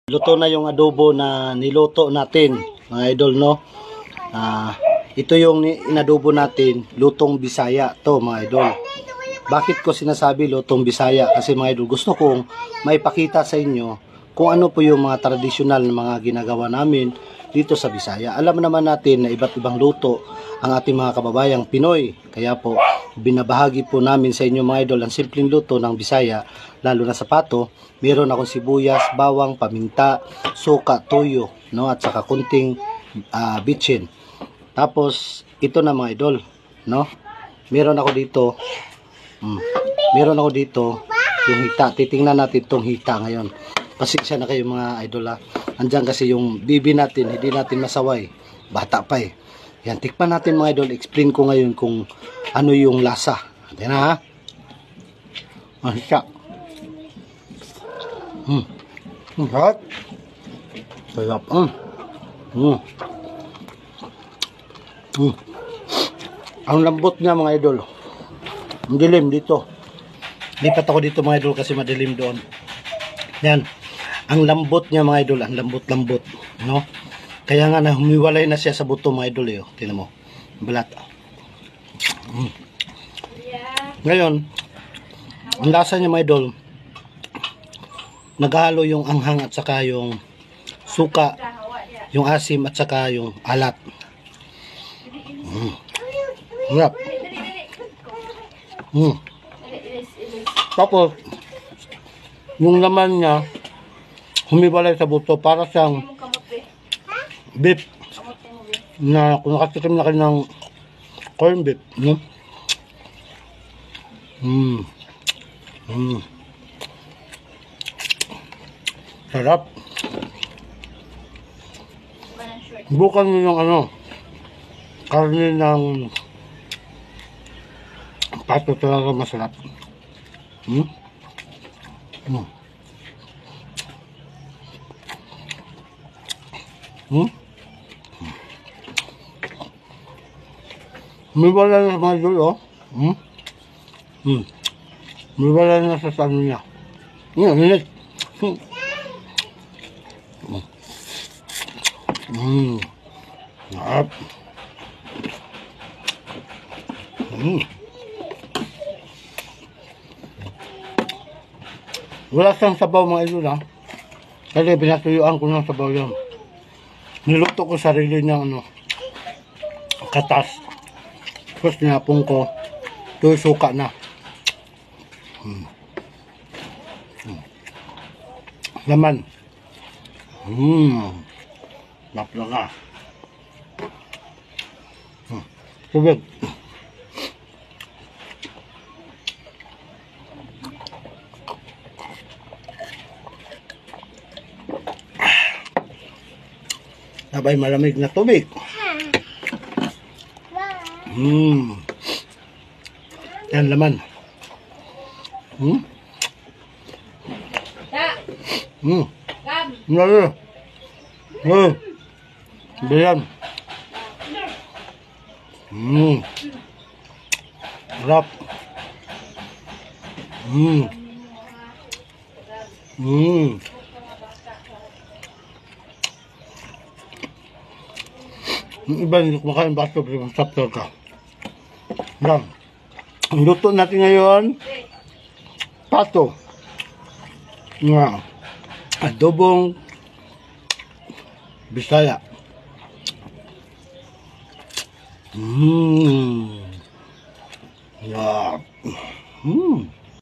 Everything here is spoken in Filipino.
Luto na yung adobo na niluto natin, mga idol, no? Ito yung inadobo natin, lutong Bisaya to, mga idol. Bakit ko sinasabi lutong Bisaya? Kasi mga idol, gusto kong maipakita sa inyo kung ano po yung mga tradisyonal na mga ginagawa namin dito sa Bisaya. Alam naman natin na iba't ibang luto ang ating mga kababayang Pinoy. Kaya po, binabahagi po namin sa inyo, mga idol, ang simpleng luto ng Bisaya, lalo na sa pato. Meron akong sibuyas, bawang, paminta, suka, toyo, no, at saka kunting bitchin. Tapos ito na, mga idol, no? Meron ako dito yung hita. Titingnan natin tong hita ngayon. Pasensya na kayo, mga idol, ha. Andiyan kasi yung bibi natin, hindi natin masaway. Bata pa eh. Yan, tikman natin, mga idol. Explain ko ngayon kung ano yung lasa. Ayan na, ha. Hita. Sarap. Sarap. Ang lambot niya, mga idol. Ang dilim dito. Lipat ako dito, mga idol, kasi madilim doon. Yan. Ang lambot niya, mga idol. Ang lambot-lambot. No? Kaya nga na humiwalay na siya sa buto, mga idol. Eh. Tingnan mo. Balat. Ngayon, ang lasa niya, mga idol, naghalo yung anghang at saka yung suka, yung asim at saka yung alat. Sarap. Tapos yung laman niya humibalay sa buto, para siyang beef na kung nakatikim na kayo ng corn beef, no? Sarap. Bukan nyo yung karne ng pato, talaga masarap. May wala na, mga idol, oh. May wala na sa ano niya. Minit. Sarap. Wala siyang sabaw, mga idol, ha. Kasi pinatuyuan ko ng sabaw yan. Niluto ko sarili niyang katas. Tapos ninapong ko ito suka na. Laman. Naplaga. Tubig. Sabay malamig na tubig. Yan laman. Bayan. Sarap. Yung iba hindi kumakain baso, pero masarap talaga. Yan. Ang luto natin ngayon, pato. Nga. Adobong Bisaya. Yeah.